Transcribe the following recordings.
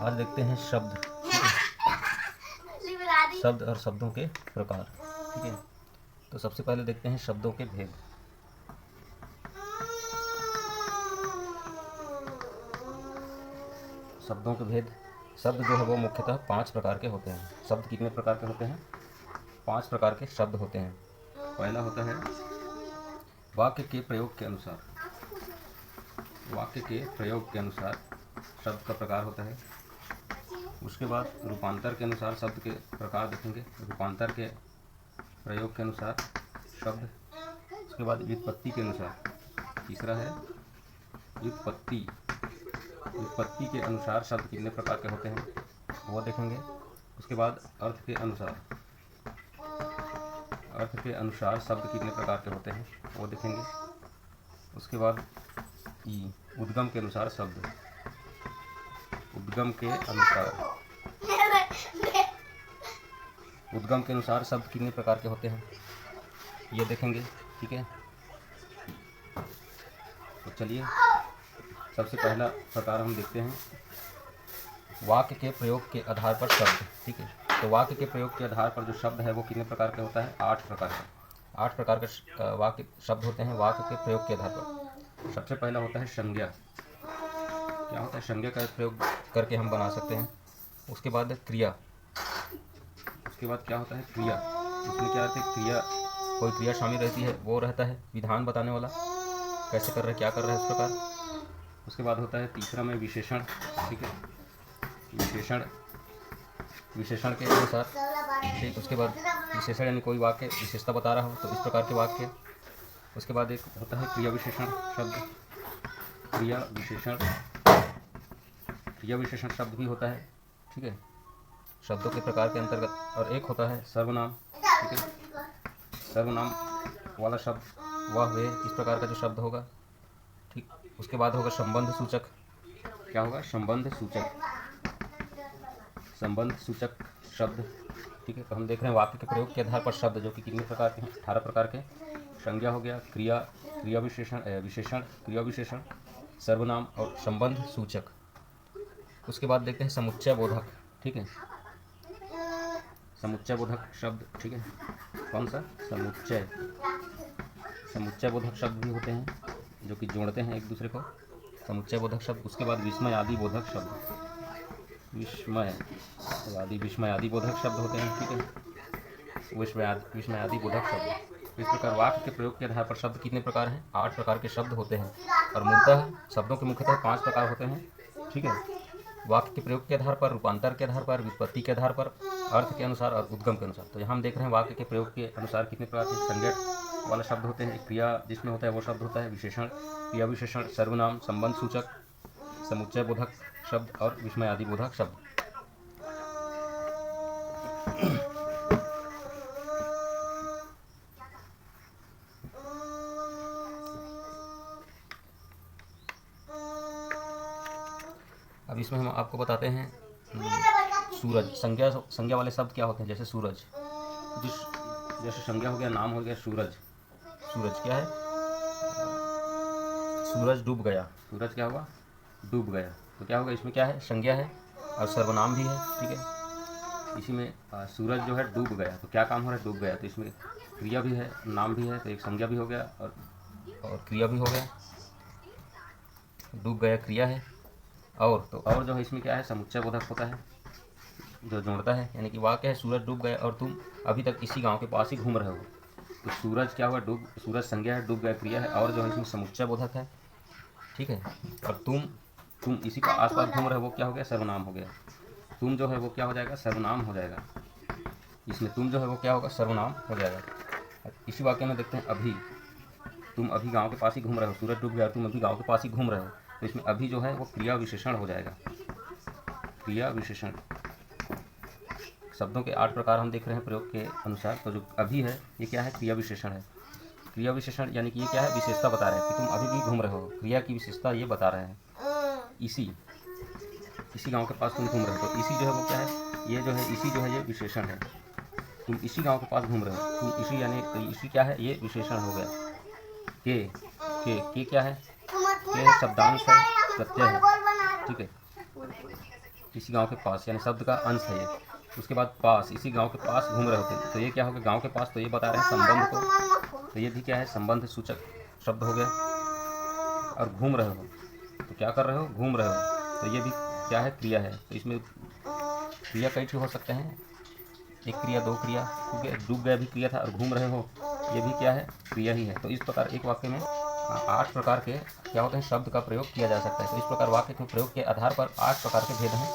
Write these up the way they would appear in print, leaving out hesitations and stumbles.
आज देखते हैं शब्द, शब्द और शब्दों के प्रकार। ठीक है, तो सबसे पहले देखते हैं शब्दों के भेद। शब्दों के भेद। शब्द जो है वो मुख्यतः 5 प्रकार के होते हैं। शब्द कितने प्रकार के होते हैं? 5 प्रकार के शब्द होते हैं। पहला होता है वाक्य के प्रयोग के अनुसार। वाक्य के प्रयोग के अनुसार शब्द का प्रकार होता है। उसके बाद रूपांतर के अनुसार शब्द के प्रकार देखेंगे। रूपांतर के प्रयोग के अनुसार शब्द। उसके बाद व्युत्पत्ति के अनुसार। तीसरा है व्युत्पत्ति। व्युत्पत्ति के अनुसार शब्द कितने प्रकार के होते हैं वो देखेंगे। उसके बाद अर्थ के अनुसार। अर्थ के अनुसार शब्द कितने प्रकार के होते हैं वो देखेंगे। उसके बाद उद्गम के अनुसार शब्द। उद्गम के अनुसार। उद्गम के अनुसार शब्द कितने प्रकार के होते हैं ये देखेंगे। ठीक है, तो चलिए सबसे पहला प्रकार हम देखते हैं वाक्य के प्रयोग के आधार पर शब्द। ठीक है, तो वाक्य के प्रयोग के आधार पर जो शब्द है वो कितने प्रकार का होता है? 8 प्रकार का। 8 प्रकार के वाक्य शब्द होते हैं वाक्य के प्रयोग के आधार पर। सबसे पहला होता है संज्ञा। क्या होता है? संज्ञा का प्रयोग करके हम बना सकते हैं। उसके बाद क्रिया। उसके बाद क्या होता है? क्रिया। उसमें क्या रहता है? क्रिया, कोई क्रिया शामिल रहती है, वो रहता है विधान बताने वाला, कैसे कर रहे हैं, क्या कर रहे हैं, इस प्रकार। उसके बाद होता है तीसरा में विशेषण। ठीक है, विशेषण। विशेषण के अनुसार। ठीक, उसके बाद विशेषण यानी कोई वाक्य विशेषता बता रहा हो तो इस प्रकार के वाक्य। उसके बाद एक होता है क्रिया विशेषण शब्द। क्रिया विशेषण। क्रिया विशेषण शब्द भी होता है। ठीक है, शब्दों के प्रकार के अंतर्गत। और एक होता है सर्वनाम। ठीक है, सर्वनाम वाला शब्द वह वे इस प्रकार का जो शब्द होगा। ठीक, उसके बाद होगा संबंध सूचक। क्या होगा? संबंध सूचक। संबंध सूचक शब्द। ठीक है, तो हम देख रहे हैं वाक्य के प्रयोग के आधार पर शब्द जो कि कितने प्रकार के हैं? 18 प्रकार के। संज्ञा हो गया, क्रिया, क्रिया विशेषण, विशेषण, क्रिया विशेषण, सर्वनाम और संबंध सूचक। उसके बाद देखते हैं समुच्चय बोधक। ठीक है, समुच्चय बोधक शब्द। ठीक है, कौन सा? समुच्चय। समुच्चय बोधक शब्द भी होते हैं जो कि जोड़ते हैं एक दूसरे को, समुच्चय बोधक शब्द। उसके बाद विस्मय आदि बोधक शब्द। विस्मय आदि बोधक शब्द होते हैं। ठीक है, विस्मय आदि बोधक शब्द। इस प्रकार वाक्य के प्रयोग के आधार पर शब्द कितने प्रकार हैं? 8 प्रकार के शब्द होते हैं। और मूलतः शब्दों के मुख्यतः 5 प्रकार होते हैं। ठीक है, वाक्य के प्रयोग के आधार पर, रूपांतर के आधार पर, व्युत्पत्ति के आधार पर, अर्थ के अनुसार और उद्गम के अनुसार। तो यहाँ हम देख रहे हैं वाक्य के प्रयोग के अनुसार कितने प्रकार के संज्ञक वाला शब्द होते हैं। क्रिया जिसमें होता है वो शब्द होता है विशेषण, क्रिया विशेषण, सर्वनाम, संबंध सूचक, समुच्चय बोधक शब्द और विस्मय आदि बोधक शब्द। अब इसमें हम आपको बताते हैं सूरज। संज्ञा वाले शब्द क्या होते हैं? जैसे सूरज, जैसे संज्ञा हो गया, नाम हो गया सूरज। सूरज क्या है? सूरज डूब गया। सूरज क्या हुआ? डूब गया। तो क्या होगा? इसमें क्या है? संज्ञा है और सर्वनाम भी है। ठीक है, इसी में सूरज जो है डूब गया, तो क्या काम हो रहा है? डूब गया। तो इसमें क्रिया भी है, नाम भी है, तो एक संज्ञा भी हो गया और क्रिया भी हो गया। डूब गया क्रिया है। और तो और जो है इसमें क्या है? समुच्चय बोधक होता है जो जोड़ता है। यानी कि वाक्य है सूरज डूब गया और तुम अभी तक इसी गांव के पास ही घूम रहे हो। तो सूरज क्या हुआ? सूरज संज्ञा है, डूब गया क्रिया है, और जो है इसमें समुच्चय बोधक है। ठीक है, और तुम इसी का आसपास घूम रहे हो, वो क्या हो गया? सर्वनाम हो गया। तुम जो है वो क्या हो जाएगा? सर्वनाम हो जाएगा। इसमें तुम जो है वो क्या होगा? सर्वनाम हो जाएगा। इसी वाक्य में देखते हैं अभी। तुम अभी गांव के पास ही घूम रहे हो, सूरज डूब गया, तुम अभी गांव के पास ही घूम रहे हो, तो इसमें अभी जो है वो क्रिया विशेषण हो जाएगा। क्रिया विशेषण। शब्दों के 8 प्रकार हम देख रहे हैं प्रयोग के अनुसार। तो जो अभी है ये क्या है? क्रिया विशेषण है। क्रिया विशेषण यानी कि ये क्या है? विशेषता बता रहे हैं कि तुम अभी भी घूम रहे हो। क्रिया की विशेषता ये बता रहे हैं। इसी गांव के पास तुम घूम रहे हो, तो इसी जो है वो क्या है? ये जो है इसी जो है ये विशेषण है। तुम इसी गांव के पास घूम रहे हो, तुम इसी यानी तो इसी क्या है? ये विशेषण हो गया। के क्या है? के शब्दांश है, प्रत्यय है। ठीक है, इसी गांव के पास, यानी शब्द का अंश है ये। उसके बाद पास, इसी गांव के पास घूम रहे होते, तो ये क्या हो गया, गांव के पास, तो ये बता रहे हैं संबंध को, तो ये भी क्या है, संबंध सूचक शब्द हो गया। और घूम रहे हो, तो क्या कर रहे हो, घूम रहे हो, तो ये भी क्या है, क्रिया है। तो इसमें क्रिया कई हो सकते हैं, एक क्रिया, दो क्रिया, क्योंकि डूब गया भी क्रिया था, और घूम रहे हो ये भी क्या है, क्रिया ही है। तो इस प्रकार एक वाक्य में 8 प्रकार के क्या होते हैं, शब्द का प्रयोग किया जा सकता है। तो इस प्रकार वाक्य के प्रयोग के आधार पर 8 प्रकार के भेद हैं,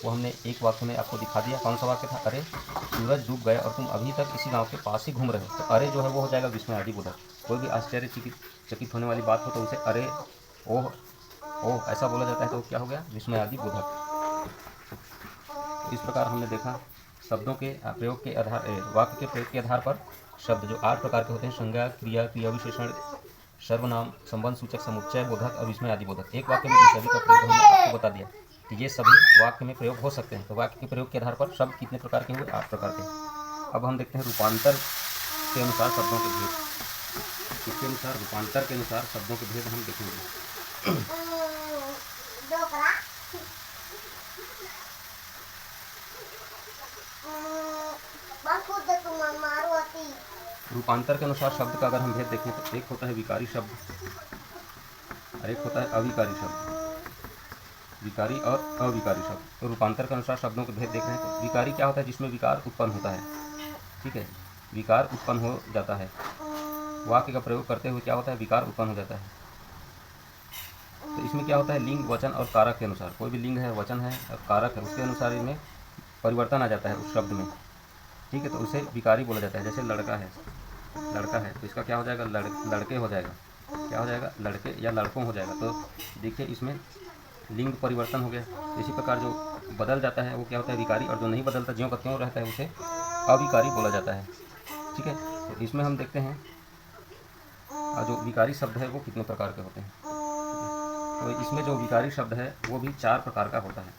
वो हमने एक वाक्य में आपको दिखा दिया। कौन सा वाक्य था, अरे सूरज डूब गए और तुम अभी तक इसी गांव के पास ही घूम रहे हो। तो अरे जो है वो हो जाएगा विस्मयादिबोधक। कोई भी आश्चर्यचकित होने वाली बात हो तो उसे अरे, ओह, ओह ऐसा बोला जाता है, तो क्या हो गया, विस्मयादिबोधक। तो इस प्रकार हमने देखा शब्दों के प्रयोग के आधार, वाक्य के प्रयोग के आधार पर शब्द जो 8 प्रकार के होते हैं, संज्ञा, क्रिया, क्रिया विशेषण, सर्वनाम, संबंध सूचक, समुच्चय बोधक और विस्मयादिबोधक। एक वाक्य में इन सभी का प्रयोग हमने आपको बता दिया कि ये सभी वाक्य में प्रयोग हो सकते हैं। तो वाक्य के प्रयोग के आधार पर शब्द कितने प्रकार के हुए, 8 प्रकार के। अब हम देखते हैं रूपांतर के अनुसार शब्दों के भेद। इसके अनुसार रूपांतर के अनुसार शब्दों के भेद हम देखेंगे। रूपांतर के अनुसार शब्द का अगर हम भेद देखें तो एक होता है विकारी शब्द और एक होता है अविकारी शब्द, विकारी और अविकारी शब्द। तो रूपांतर के अनुसार शब्दों के भेद देख रहे हैं। तो विकारी क्या होता है, जिसमें विकार उत्पन्न होता है, ठीक है, विकार उत्पन्न हो जाता है, वाक्य का प्रयोग करते हुए क्या होता है, विकार उत्पन्न हो जाता है। तो इसमें क्या होता है, लिंग, वचन और कारक के अनुसार, कोई भी लिंग है, वचन है और कारक है, उसके अनुसार इनमें परिवर्तन आ जाता है उस शब्द में, ठीक है, तो उसे विकारी बोला जाता है। जैसे लड़का है, लड़का है तो इसका क्या हो जाएगा, लड़के हो जाएगा, क्या हो जाएगा, लड़के या लड़कों हो जाएगा। तो देखिए इसमें लिंग परिवर्तन हो गया। इसी प्रकार जो बदल जाता है वो क्या होता है, विकारी, और जो नहीं बदलता, ज्यों का त्यों रहता है, उसे अविकारी बोला जाता है, ठीक है। तो इसमें हम देखते हैं जो विकारी शब्द है वो कितने प्रकार के होते हैं। तो इसमें जो विकारी शब्द है वो भी 4 प्रकार का होता है।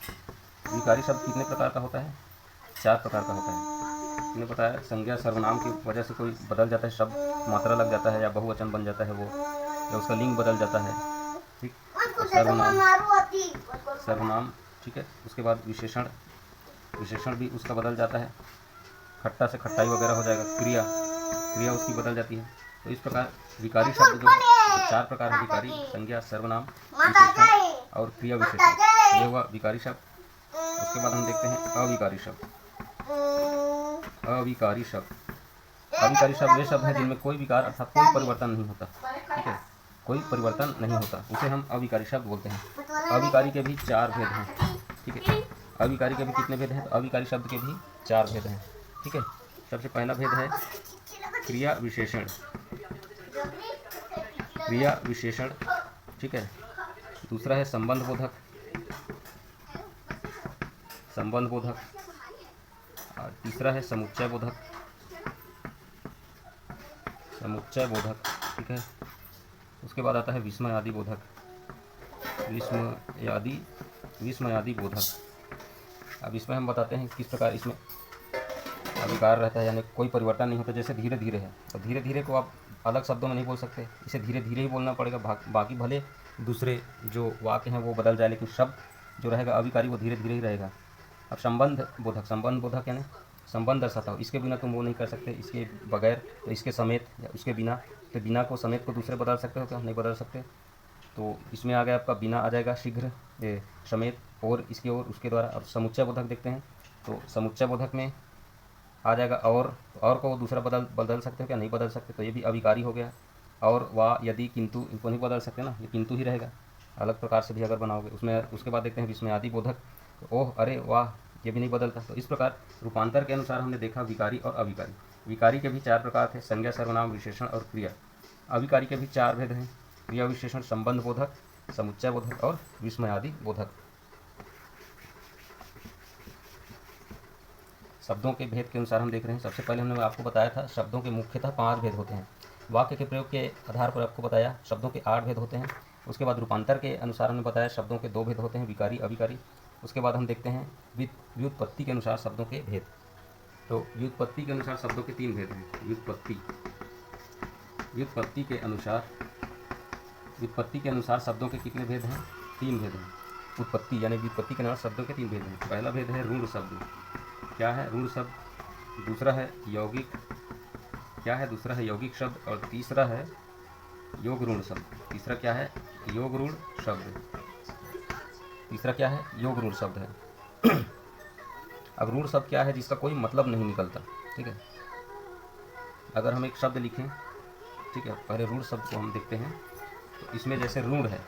विकारी शब्द कितने प्रकार का होता है, 4 प्रकार का होता है। मैंने बताया संज्ञा, सर्वनाम की वजह से कोई बदल जाता है शब्द, मात्रा लग जाता है या बहुवचन बन जाता है वो, या उसका लिंग बदल जाता है, ठीक, तो सर्वनाम, ठीक है। उसके बाद विशेषण, विशेषण भी उसका बदल जाता है, खट्टा से खट्टाई वगैरह हो जाएगा। क्रिया, क्रिया उसकी बदल जाती है। तो इस प्रकार विकारी शब्द जो 4 प्रकार है, विकारी, संज्ञा, सर्वनाम, विशेषण और क्रिया विशेषण, ये हुआ विकारी शब्द। उसके बाद हम देखते हैं अविकारी शब्द। अविकारी शब्द, अविकारी शब्द वे शब्द हैं जिनमें कोई विकार अर्थात कोई परिवर्तन नहीं होता, ठीक है, कोई परिवर्तन नहीं होता, उसे हम अविकारी शब्द बोलते हैं। अविकारी के भी 4 भेद हैं, ठीक है। अविकारी के भी कितने भेद हैं, तो अविकारी शब्द के भी 4 भेद हैं, ठीक है। सबसे पहला भेद है क्रिया विशेषण, क्रिया विशेषण, ठीक है। दूसरा है संबंध बोधक, संबंध बोधक, और तीसरा है समुच्चय बोधक, समुच्चय बोधक, ठीक है। उसके बाद आता है विस्मयादि बोधक, विस्मयादि बोधक। अब इसमें हम बताते हैं किस प्रकार इसमें अविकार रहता है, यानी कोई परिवर्तन नहीं होता। जैसे धीरे धीरे है, तो धीरे धीरे को आप अलग शब्दों में नहीं बोल सकते, इसे धीरे धीरे ही बोलना पड़ेगा। बाकी भले दूसरे जो वाक्य हैं वो बदल जाए, लेकिन शब्द जो रहेगा अविकारी वो धीरे धीरे ही रहेगा। अब संबंध बोधक, संबंध बोधक यानी संबंध दर्शाता हो, इसके बिना तुम वो नहीं कर सकते, इसके बगैर, तो इसके समेत या उसके बिना, तो बिना को समेत को दूसरे बदल सकते हो क्या, नहीं बदल सकते। तो इसमें आ गया आपका बिना आ जाएगा, शीघ्र, समेत, और इसकी ओर, उसके द्वारा। और समुच्चय बोधक देखते हैं, तो समुच्चय बोधक में आ जाएगा और को दूसरा बदल सकते हो क्या, नहीं बदल सकते, तो ये भी अविकारी हो गया। और वा, यदि, किंतु, इनको नहीं बदल सकते ना, ये किंतु ही रहेगा, अलग प्रकार से भी अगर बनाओगे उसमें। उसके बाद देखते हैं विस्मयादि बोधक, ओह, अरे, वाह, ये भी नहीं बदलता। तो इस प्रकार रूपांतर के अनुसार हमने देखा विकारी और अविकारी। विकारी के भी 4 प्रकार थे, संज्ञा, सर्वनाम, विशेषण और क्रिया। अविकारी के भी 4 भेद हैं, क्रिया विशेषण, संबंध बोधक, समुच्चय बोधक और विस्मयादि बोधक। शब्दों के भेद के अनुसार हम देख रहे हैं। सबसे पहले हमने आपको बताया था शब्दों के मुख्यतः 5 भेद होते हैं। वाक्य के प्रयोग के आधार पर आपको बताया शब्दों के 8 भेद होते हैं। उसके बाद रूपांतर के अनुसार हमने बताया शब्दों के 2 भेद होते हैं, विकारी, अविकारी। उसके बाद हम देखते हैं व्युत्पत्ति के अनुसार शब्दों के भेद। तो व्युत्पत्ति के अनुसार शब्दों के 3 भेद हैं। व्युत्पत्ति के अनुसार शब्दों के कितने भेद हैं, 3 भेद हैं। उत्पत्ति यानी व्युत्पत्ति के अनुसार शब्दों के 3 भेद हैं। पहला भेद है रूढ़ शब्द। क्या है रूढ़ शब्द? दूसरा है यौगिक। क्या है दूसरा है यौगिक शब्द। और तीसरा है योग रूढ़ शब्द। तीसरा क्या है? योग रूढ़ शब्द। तीसरा क्या है? योग रूढ़ शब्द है। अब रूढ़ शब्द क्या है? जिसका कोई मतलब नहीं निकलता। ठीक है, अगर हम एक शब्द लिखें, ठीक है, पहले रूढ़ शब्द को हम देखते हैं। तो इसमें जैसे रूढ़ है,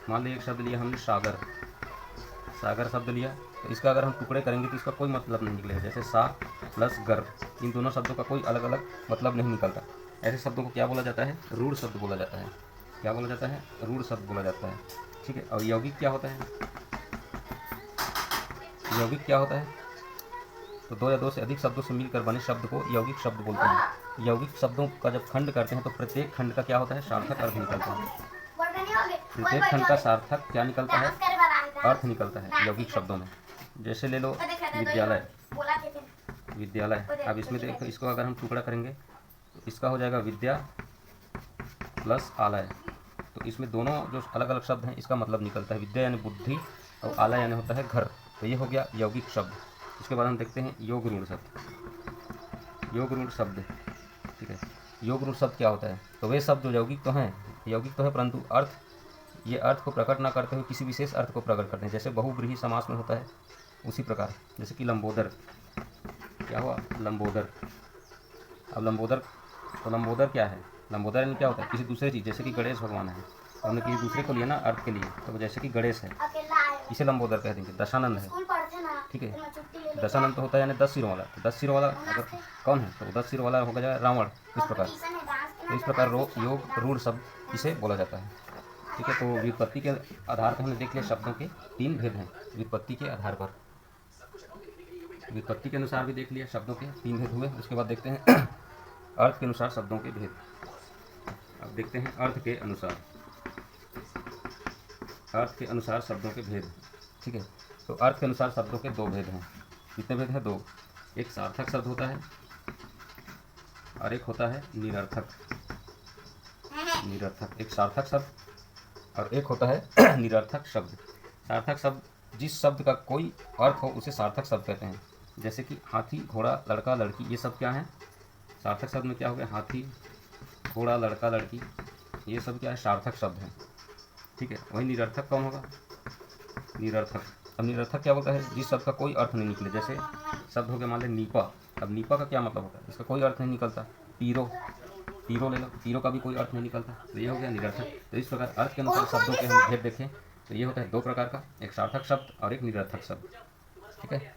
मान लीजिए एक शब्द लिया हमने सागर। सागर शब्द लिया, तो इसका अगर हम टुकड़े करेंगे तो इसका कोई मतलब नहीं निकलेगा। जैसे सा प्लस गर, इन दोनों शब्दों का कोई अलग अलग मतलब नहीं निकलता। ऐसे शब्दों को क्या बोला जाता है? रूढ़ शब्द बोला जाता है। क्या बोला जाता है? रूढ़ शब्द बोला जाता है। ठीक है, और यौगिक क्या होता है? यौगिक क्या होता है? तो 2 या 2 से अधिक शब्दों से मिलकर बने शब्द को यौगिक शब्द बोलते हैं। यौगिक शब्दों का जब खंड करते हैं तो प्रत्येक खंड का क्या होता है? सार्थक अर्थ निकलता है। प्रत्येक खंड का सार्थक क्या निकलता है? अर्थ निकलता है यौगिक शब्दों में। जैसे ले लो विद्यालय। विद्यालय, अब इसमें देखो, इसको अगर हम टुकड़ा करेंगे तो इसका हो जाएगा विद्या प्लस आलय। तो इसमें दोनों जो अलग अलग शब्द हैं इसका मतलब निकलता है। विद्या यानी बुद्धि और आलय यानी होता है घर। तो ये हो गया यौगिक शब्द। इसके बाद हम देखते हैं योग रूढ़ शब्द। योग रूढ़ शब्द, ठीक है, योग रूढ़ शब्द क्या होता है? तो वे शब्द जो यौगिक तो हैं, यौगिक तो है, परंतु अर्थ, ये अर्थ को प्रकट ना करते हुए किसी विशेष अर्थ को प्रकट करते हैं। जैसे बहुव्रीहि समास में होता है उसी प्रकार। जैसे कि लंबोदर, क्या हुआ? लंबोदर। अब लंबोदर, तो लंबोदर क्या है? लंबोदर यानी क्या होता है? किसी दूसरे चीज़, जैसे कि गणेश भगवान है, तो हमने किसी दूसरे को लिया ना अर्थ के लिए, तो जैसे कि गणेश है, इसे लंबोदर कह देंगे। दशानंद है, ठीक है, दशानंद तो होता है यानी 10 सिरों वाला। तो 10 सिरों वाला अगर कौन है तो 10 सिरों वाला हो गया रावण। इस प्रकार, तो इस प्रकार योग रूढ़ शब्द इसे बोला जाता है। ठीक है, तो व्युत्पत्ति के आधार पर हमने देख लिया शब्दों के 3 भेद हैं। व्युत्पत्ति के आधार पर, व्युत्पत्ति के अनुसार भी देख लिया शब्दों के 3 भेद हुए। उसके बाद देखते हैं अर्थ के अनुसार शब्दों के भेद। अब देखते हैं अर्थ के अनुसार, अर्थ के अनुसार शब्दों के भेद। ठीक है, तो अर्थ के अनुसार शब्दों के 2 भेद हैं। कितने भेद हैं? 2। एक सार्थक शब्द होता है और एक होता है निरर्थक। निरर्थक, एक सार्थक शब्द और एक होता है निरर्थक शब्द। सार्थक शब्द, जिस शब्द का कोई अर्थ हो उसे सार्थक शब्द कहते हैं। जैसे कि हाथी, घोड़ा, लड़का, लड़की, ये सब क्या है? सार्थक शब्द में क्या हो गया? हाथी, घोड़ा, लड़का, लड़की, ये सब क्या है? सार्थक शब्द है। ठीक है, वही निरर्थक कौन होगा? निरर्थक। अब निरर्थक क्या होता है? जिस शब्द का कोई अर्थ नहीं निकले। जैसे शब्द हो गया मान लें नीपा। अब नीपा का क्या मतलब होता है? इसका कोई अर्थ नहीं निकलता। तीरो, तीरो ले लो, तीरो का भी कोई अर्थ नहीं निकलता। तो ये हो गया निरर्थक। तो इस प्रकार अर्थ के अनुसार शब्दों के हम भेद देखें तो ये होता है 2 प्रकार का, एक सार्थक शब्द और एक निरर्थक शब्द। ठीक है,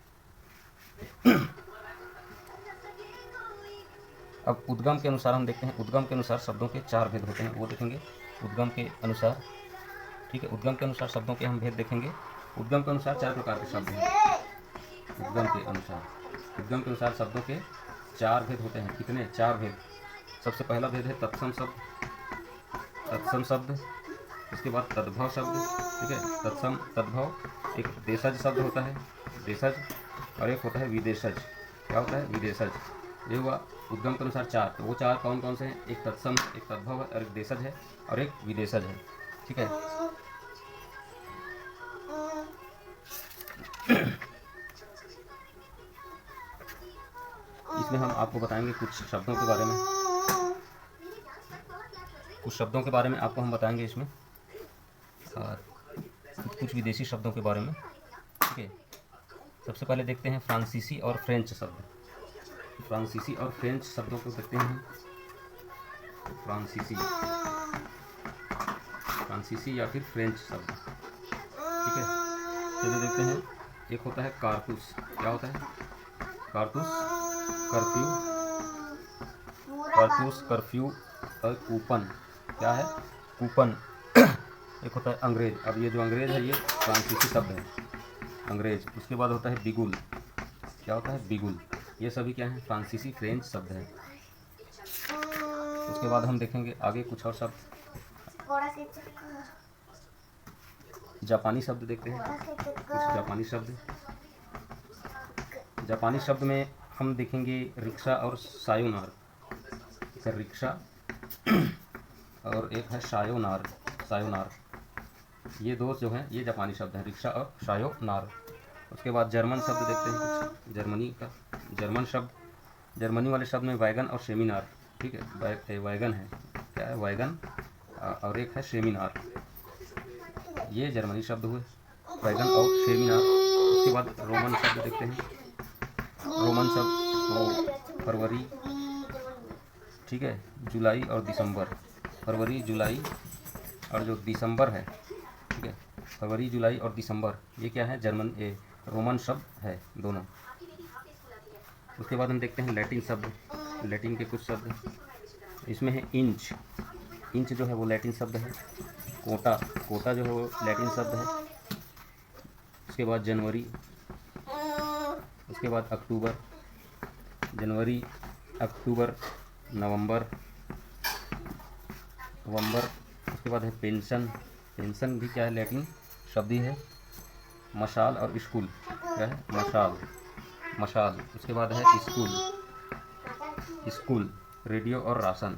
अब उद्गम के अनुसार हम देखते हैं। उद्गम के अनुसार शब्दों के 4 भेद होते हैं, वो देखेंगे उद्गम के अनुसार। ठीक है, उद्गम के अनुसार शब्दों के हम भेद देखेंगे। उद्गम के अनुसार 4 प्रकार के शब्द हैं। उद्गम के अनुसार, उद्गम के अनुसार शब्दों के 4 भेद होते हैं। कितने? 4 भेद। सबसे पहला भेद है तत्सम शब्द। तत्सम शब्द, उसके बाद तद्भव शब्द। ठीक है, तत्सम, तद्भव। एक देशज शब्द होता है, देशज, और एक होता है विदेशज। क्या होता है? विदेशज। ये हुआ उद्गम के अनुसार 4। तो वो 4 कौन कौन से हैं? एक तत्सम, एक तद्भव है, और एक देशज है, और एक विदेशज है। ठीक है, इसमें हम आपको बताएंगे कुछ शब्दों के बारे में। कुछ शब्दों के बारे में आपको हम बताएंगे इसमें, और कुछ विदेशी शब्दों के बारे में। ठीक है, सबसे पहले देखते हैं फ्रांसीसी और फ्रेंच शब्द। फ्रांसीसी और फ्रेंच शब्दों को देखते हैं। फ्रांसीसी, फ्रांसीसी या फिर फ्रेंच शब्द। ठीक है, चलिए देखते हैं। एक होता है कारतूस। क्या होता है? कारतूस, कर्फ्यू, कारतूस, कर्फ्यू, और कूपन। क्या है? कूपन। एक होता है अंग्रेज। अब ये जो अंग्रेज है ये फ्रांसीसी शब्द है, अंग्रेज। उसके बाद होता है बिगुल। क्या होता है? बिगुल। ये सभी क्या है? फ्रांसीसी फ्रेंच शब्द है। उसके बाद हम देखेंगे आगे कुछ और शब्द। जापानी शब्द देखते हैं, कुछ जापानी शब्द। जापानी शब्द में हम देखेंगे रिक्शा और सायोनार। एक रिक्शा और एक है सायोनार। सायोनार, ये दो जो हैं ये जापानी शब्द हैं, रिक्शा और सायोनारा। उसके बाद जर्मन शब्द देखते हैं कुछ जर्मनी का। जर्मन शब्द, जर्मनी वाले शब्द में वैगन और सेमिनार, ठीक है। वैगन है, क्या है वैगन, और एक है सेमिनार। ये जर्मनी शब्द हुए, वैगन और सेमिनार। उसके बाद रोमन शब्द देखते हैं। रोमन शब्द तो फरवरी, ठीक है, जुलाई और दिसंबर। फरवरी, जुलाई और जो दिसंबर है, ठीक है, फरवरी, जुलाई और दिसंबर, ये क्या है जर्मन, ये रोमन शब्द है दोनों। उसके बाद हम देखते हैं लैटिन शब्द। लैटिन के कुछ शब्द इसमें है इंच। इंच जो है वो लैटिन शब्द है। कोटा, कोटा जो है वो लैटिन शब्द है। उसके बाद जनवरी, उसके बाद अक्टूबर, जनवरी, अक्टूबर, नवंबर, नवंबर। उसके बाद है पेंशन। पेंशन भी क्या है लैटिन शब्द ही है। मशाल और स्कूल, क्या है मशाल, मशाल। उसके बाद है स्कूल, स्कूल। रेडियो और राशन,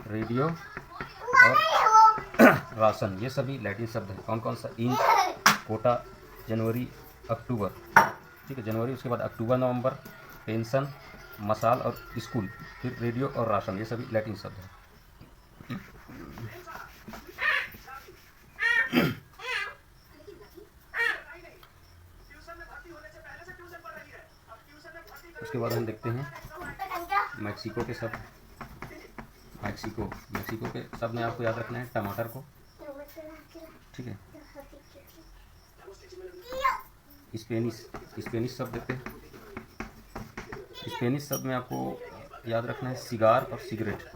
रेडियो और राशन, ये सभी लैटिन शब्द हैं। कौन कौन सा, इंच, कोटा, जनवरी, अक्टूबर, ठीक है, जनवरी। उसके बाद अक्टूबर, नवंबर, पेंशन, मसाल और स्कूल, फिर रेडियो और राशन, ये सभी लैटिन शब्द हैं। उसके बाद हम देखते हैं मैक्सिको के शब्द। मैक्सिको, मैक्सिको के शब्द में आपको याद रखना है टमाटर को, ठीक है। स्पेनिश, स्पेनिश शब्द देखते हैं। स्पेनिश शब्द में आपको याद रखना है सिगार और सिगरेट,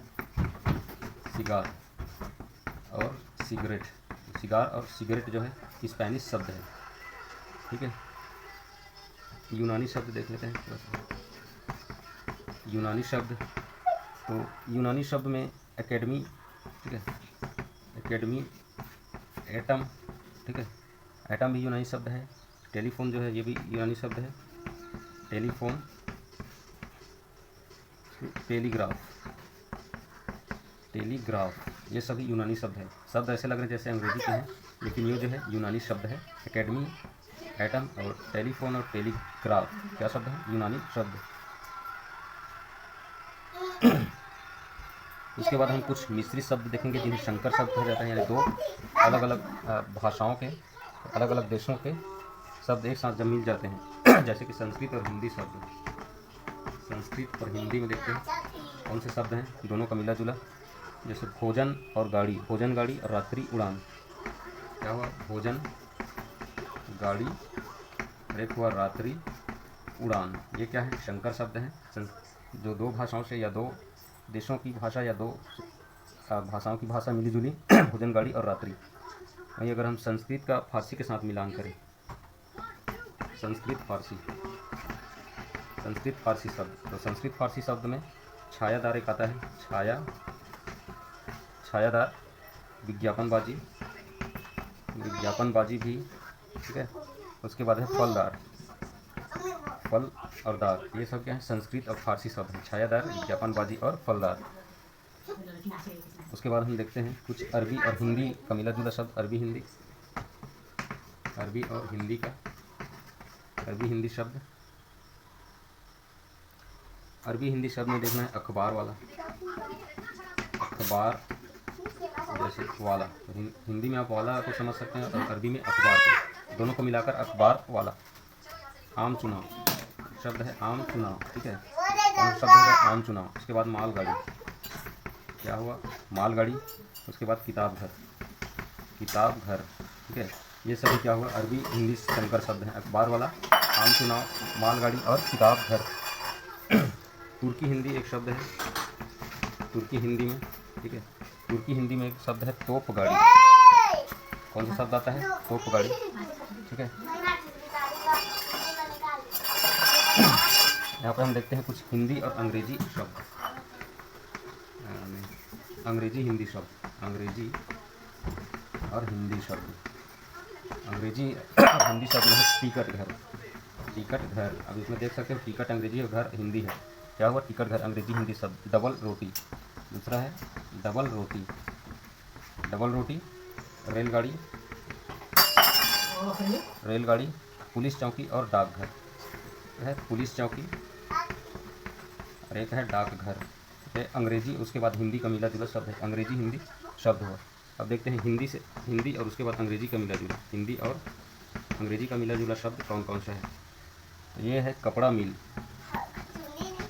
सिगार और सिगरेट। सिगार और सिगरेट जो है स्पेनिश शब्द है, ठीक है। यूनानी शब्द देख लेते हैं थोड़ा सा। यूनानी शब्द, तो यूनानी शब्द में एकेडमी, ठीक है, एकेडमी, एटम, ठीक है, एटम भी यूनानी शब्द है। टेलीफोन जो है ये भी यूनानी शब्द है, टेलीफोन। टेलीग्राफ, टेलीग्राफ, ये सभी यूनानी शब्द है। शब्द ऐसे लग रहे हैं जैसे अंग्रेजी के हैं, लेकिन ये जो है यूनानी शब्द है। एकेडमी, एटम और टेलीफोन और टेलीग्राफ क्या शब्द है, यूनानी शब्द। उसके बाद हम कुछ मिश्रित शब्द देखेंगे जिन्हें संकर शब्द कहा जाता है, यानी दो अलग अलग भाषाओं के, अलग अलग देशों के शब्द एक साथ जब मिल जाते हैं जैसे कि संस्कृत और हिंदी शब्द। संस्कृत और हिंदी में देखते हैं कौन से शब्द हैं, दोनों का मिला जुला। जैसे भोजन और गाड़ी, भोजन गाड़ी और रात्रि उड़ान, क्या हुआ भोजन गाड़ी और एक हुआ रात्रि उड़ान, ये क्या है संकर शब्द हैं, जो दो भाषाओं से या दो देशों की भाषा या दो भाषाओं की भाषा मिली जुली भोजन गाड़ी और रात्रि। वहीं अगर हम संस्कृत का फारसी के साथ मिलान करें, संस्कृत फारसी, संस्कृत फारसी शब्द, तो संस्कृत फारसी शब्द में छायादार एक आता है, छाया, छायादार, विज्ञापनबाजी, विज्ञापनबाजी भी, ठीक है। उसके बाद है फलदार, फल और दार, ये सब क्या है संस्कृत और फारसी शब्द हैं, छायादार, विज्ञापनबाजी और फलदार। उसके बाद हम देखते हैं कुछ अरबी और हिंदी का मिला जुला शब्द। अरबी हिंदी, अरबी और हिंदी का, अरबी हिंदी शब्द। अरबी हिंदी शब्द में देखना है अखबार वाला, अखबार जैसे वाला, तो हिंदी में आप वाला को समझ सकते हैं और अरबी में अखबार को, दोनों को मिलाकर अखबार वाला। आम चुनाव शब्द है, आम चुनाव, ठीक है, कौन शब्द है आम चुनाव। उसके बाद मालगाड़ी, क्या हुआ मालगाड़ी। उसके बाद किताब घर, किताब घर, ठीक है, ये सभी क्या हुआ अरबी हिंदी संकर शब्द हैं, अखबार वाला, आम चुनाव, मालगाड़ी और किताब घर। तुर्की हिंदी एक शब्द है, तुर्की हिंदी में, ठीक है, तुर्की हिंदी में एक शब्द है तोप गाड़ी। कौन सा शब्द आता है तोप गाड़ी, ठीक है। यहाँ पर हम देखते हैं कुछ हिंदी और अंग्रेजी शब्द, अंग्रेजी हिंदी शब्द, अंग्रेजी और हिंदी शब्द। अंग्रेजी हिंदी शब्द है टिकट घर, टिकट घर। अब इसमें देख सकते हो टिकट अंग्रेजी और घर हिंदी है, क्या हुआ टिकट घर अंग्रेजी हिंदी शब्द। डबल रोटी, दूसरा है डबल रोटी, डबल रोटी रेलगाड़ी, रेलगाड़ी, पुलिस चौकी और डाकघर। है पुलिस चौकी और एक है डाकघर। है अंग्रेजी, उसके बाद हिंदी का मिला जुला शब्द है, अंग्रेजी हिंदी शब्द हुआ। अब देखते हैं हिंदी से, हिंदी और उसके बाद अंग्रेजी का मिला जुला, हिंदी और अंग्रेजी का मिला जुला शब्द कौन कौन सा है। तो ये है कपड़ा मिल,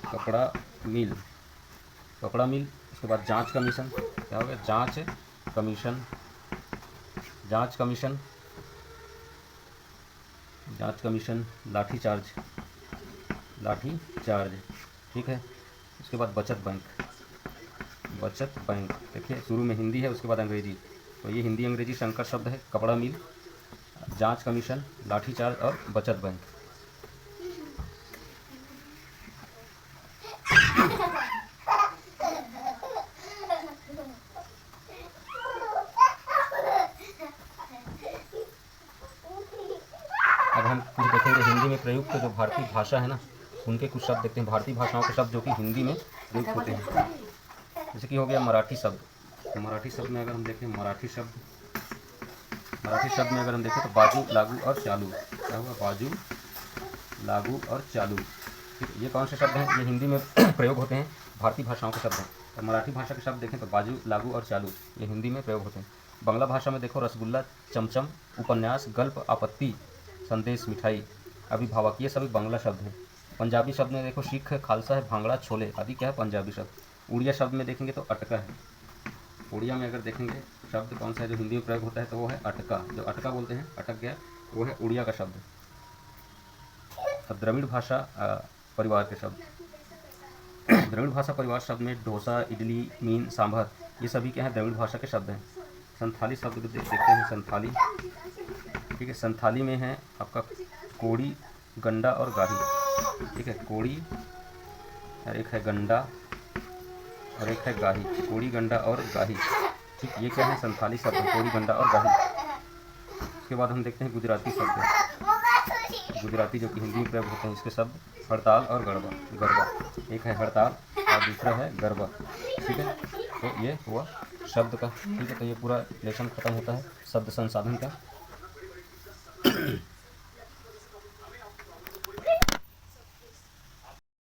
कपड़ा मिल, कपड़ा मिल। उसके बाद जांच कमीशन, क्या हो गया, जांच कमीशन, जांच कमीशन, जांच कमीशन। लाठी चार्ज, लाठी चार्ज, ठीक है। उसके बाद बचत बैंक, बचत बैंक। देखिए शुरू में हिंदी है, उसके बाद अंग्रेजी, तो ये हिंदी अंग्रेजी संकर शब्द है। कपड़ा मिल, जांच कमीशन, लाठी चार्ज और बचत बैंक। अब हम कुछ देखेंगे हिंदी में प्रयुक्त जो भारतीय भाषा है ना, उनके कुछ शब्द देखते हैं, भारतीय भाषाओं के शब्द जो कि हिंदी में प्रयुक्त होते हैं। जैसे कि हो गया मराठी शब्द, तो मराठी शब्द में अगर हम देखें, मराठी शब्द, मराठी शब्द में अगर हम देखें तो बाजू, लागू और चालू। क्या हुआ, बाजू, लागू और चालू। ठीक, ये कौन से शब्द हैं, ये हिंदी में प्रयोग होते हैं, भारतीय भाषाओं के शब्द हैं। तो मराठी भाषा के शब्द देखें तो बाजू, लागू और चालू, ये हिंदी में प्रयोग होते हैं। बांग्ला भाषा में देखो रसगुल्ला, चमचम, उपन्यास, गल्प, आपत्ति, संदेश, मिठाई, अभिभावक, ये सभी बांग्ला शब्द हैं। पंजाबी शब्द में देखो सिख है, खालसा है, भांगड़ा, छोले आदि क्या है, पंजाबी शब्द। उड़िया शब्द में देखेंगे तो अटका है। उड़िया में अगर देखेंगे शब्द कौन सा है जो हिंदी में प्रयोग होता है, तो वो है अटका। जो अटका बोलते हैं, अटक गया, वो है उड़िया का शब्द। अब द्रविड़ भाषा परिवार के शब्द, द्रविड़ भाषा परिवार शब्द में डोसा, इडली, मीन, सांभर, ये सभी क्या हैं, द्रविड़ भाषा के शब्द हैं। संथाली शब्द देखते हैं, संथाली, ठीक है। संथाली में है आपका कोड़ी, गंडा और गाही, ठीक है। कोड़ी और एक है गंडा और एक है गाही, कोड़ी, गंडा और गाही, ठीक। ये क्या है, संथाली शब्द है, कोड़ी, गंडा और गाही। उसके बाद हम देखते हैं गुजराती शब्द, गुजराती जो कि हिंदी में प्रयोग होते हैं। इसके शब्द हड़ताल और गरबा, गरबा, एक है हड़ताल और दूसरा है गरबा, ठीक है। तो ये हुआ शब्द का, ठीक है। तो ये पूरा लेसन खत्म होता है शब्द संसाधन का।